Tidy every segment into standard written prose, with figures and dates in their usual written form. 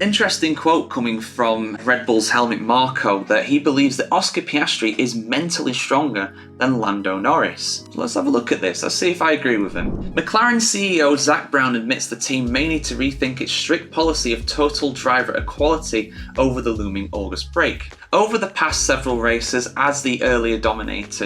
Interesting quote coming from Red Bull's Helmut Marko that he believes that Oscar Piastri is mentally stronger than Lando Norris. Let's have a look at this. Let's see if I agree with him. McLaren CEO Zak Brown admits the team may need to rethink its strict policy of total driver equality over the looming August break. Over the past several races, as the earlier dominant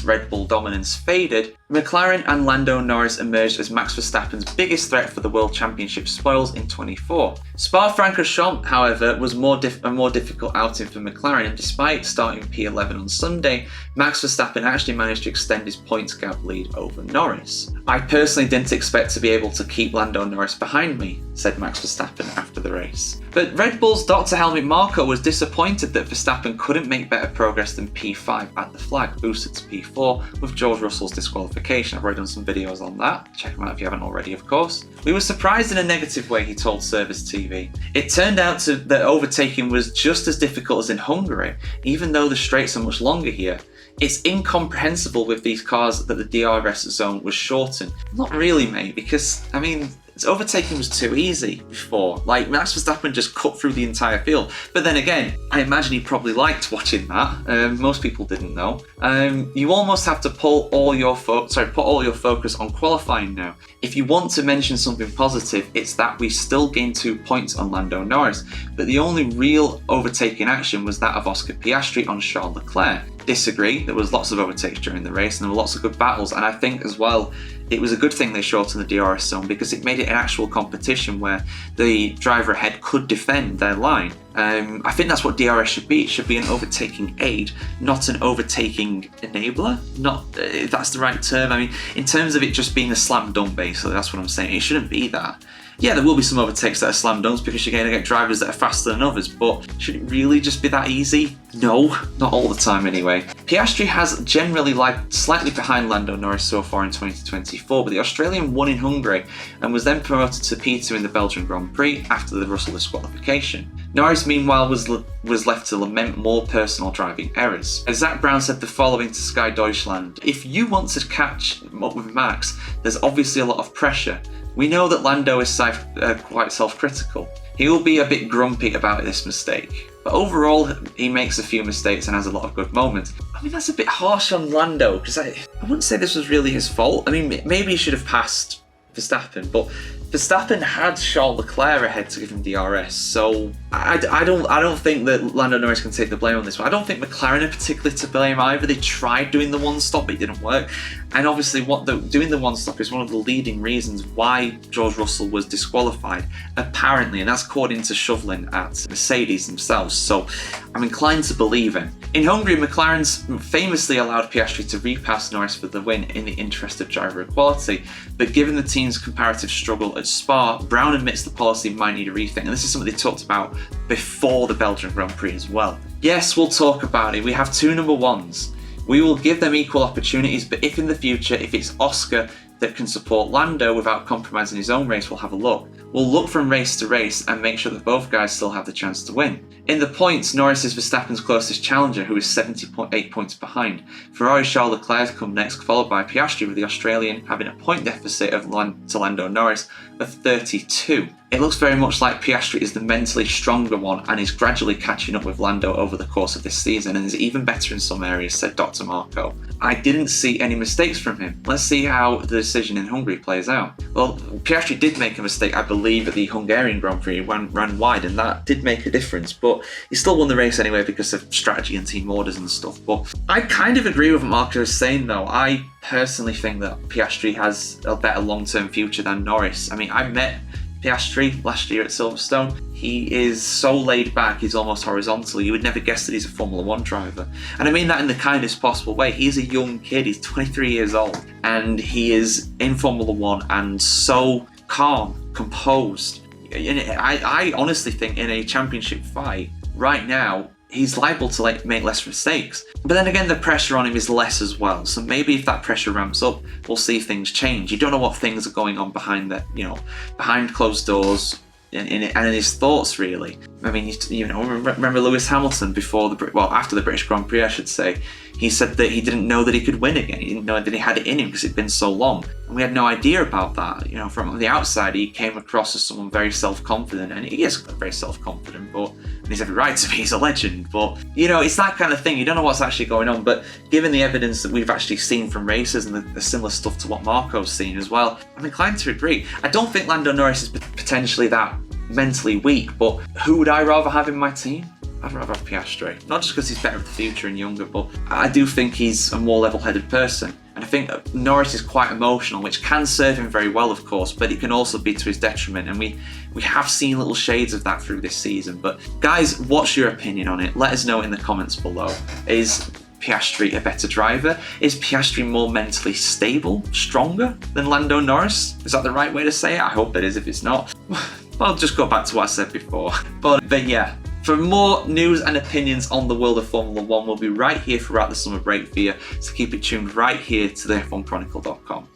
Red Bull dominance faded, McLaren and Lando Norris emerged as Max Verstappen's biggest threat for the World Championship spoils in 24. Spa-Francorchamps, however, was a more difficult outing for McLaren, and despite starting P11 on Sunday, Max Verstappen actually managed to extend his points gap lead over Norris. "I personally didn't expect to be able to keep Lando Norris behind me," said Max Verstappen after the race. But Red Bull's Dr. Helmut Marko was disappointed that Verstappen couldn't make better progress than P5 at the flag, boosted to P4 with George Russell's disqualification. I've already done some videos on that. Check them out if you haven't already, of course. "We were surprised in a negative way," he told Service TV. "It turned out that overtaking was just as difficult as in Hungary, even though the straights are much longer here. It's incomprehensible with these cars that the DRS zone was shortened." Not really, mate, because, I mean, overtaking was too easy before. Like, Max Verstappen just cut through the entire field. But then again, I imagine he probably liked watching that. Most people didn't know. You almost have to put all your focus on qualifying now. If you want to mention something positive, it's that we still gained 2 points on Lando Norris, but the only real overtaking action was that of Oscar Piastri on Charles Leclerc. Disagree, there was lots of overtakes during the race and there were lots of good battles, and I think as well it was a good thing they shortened the DRS zone because it made it an actual competition where the driver ahead could defend their line. I think that's what DRS should be. It should be an overtaking aid, not an overtaking enabler. Not if that's the right term. I mean, in terms of it just being a slam dunk, basically, that's what I'm saying. It shouldn't be that. Yeah, there will be some overtakes that are slam dunks because you're going to get drivers that are faster than others, but should it really just be that easy? No, not all the time anyway. Piastri has generally lagged slightly behind Lando Norris so far in 2024, but the Australian won in Hungary and was then promoted to P2 in the Belgian Grand Prix after the Russell disqualification. Norris, meanwhile, was left to lament more personal driving errors. As Zak Brown said the following to Sky Deutschland: "If you want to catch up with Max, there's obviously a lot of pressure. We know that Lando is quite self-critical. He will be a bit grumpy about this mistake. But overall, he makes a few mistakes and has a lot of good moments." I mean, that's a bit harsh on Lando, because I wouldn't say this was really his fault. I mean, maybe he should have passed Verstappen, but Verstappen had Charles Leclerc ahead to give him DRS, so I don't think that Lando Norris can take the blame on this one. I don't think McLaren are particularly to blame either. They tried doing the one stop, but it didn't work. And obviously doing the one stop is one of the leading reasons why George Russell was disqualified, apparently, and that's according to Chauvelin at Mercedes themselves, so I'm inclined to believe him. In Hungary, McLaren's famously allowed Piastri to repass Norris for the win in the interest of driver equality, but given the team's comparative struggle at Spa, Brown admits the policy might need a rethink, and this is something they talked about before the Belgian Grand Prix as well. Yes, we'll talk about it. We have 2 number 1s. We will give them equal opportunities, but if in the future, if it's Oscar that can support Lando without compromising his own race, we'll have a look. We'll look from race to race and make sure that both guys still have the chance to win. In the points, Norris is Verstappen's closest challenger, who is 78 points behind. Ferrari's Charles Leclerc come next, followed by Piastri, with the Australian having a point deficit to Lando Norris of 32. It looks very much like Piastri is the mentally stronger one and is gradually catching up with Lando over the course of this season and is even better in some areas, said Dr. Marko. I didn't see any mistakes from him. Let's see how the decision in Hungary plays out. Well, Piastri did make a mistake, I believe, at the Hungarian Grand Prix, ran wide, and that did make a difference, but he still won the race anyway because of strategy and team orders and stuff. But I kind of agree with what Marko is saying, though. I personally think that Piastri has a better long-term future than Norris. I mean, I met Piastri last year at Silverstone. He is so laid back, he's almost horizontal. You would never guess that he's a Formula 1 driver. And I mean that in the kindest possible way. He's a young kid, he's 23 years old, and he is in Formula 1 and so calm, composed. I honestly think in a championship fight right now, he's liable to make less mistakes. But then again, the pressure on him is less as well. So maybe if that pressure ramps up, we'll see things change. You don't know what things are going on behind closed doors and in his thoughts, really. I mean, remember Lewis Hamilton after the British Grand Prix, I should say. He said that he didn't know that he could win again. He didn't know that he had it in him because it'd been so long. And we had no idea about that. From the outside, he came across as someone very self-confident, and he is very self-confident, and he's every right to be, he's a legend. But, it's that kind of thing. You don't know what's actually going on. But given the evidence that we've actually seen from races and the similar stuff to what Marko's seen as well, I'm inclined to agree. I don't think Lando Norris is potentially that mentally weak, but who would I rather have in my team? I'd rather have Piastri. Not just because he's better for the future and younger, but I do think he's a more level-headed person. And I think Norris is quite emotional, which can serve him very well, of course, but it can also be to his detriment. And we have seen little shades of that through this season. But guys, what's your opinion on it? Let us know in the comments below. Is Piastri a better driver? Is Piastri more mentally stable, stronger than Lando Norris? Is that the right way to say it? I hope it is. If it's not, well, just go back to what I said before. But yeah. For more news and opinions on the world of Formula 1, we'll be right here throughout the summer break for you, so keep it tuned right here to the F1Chronicle.com.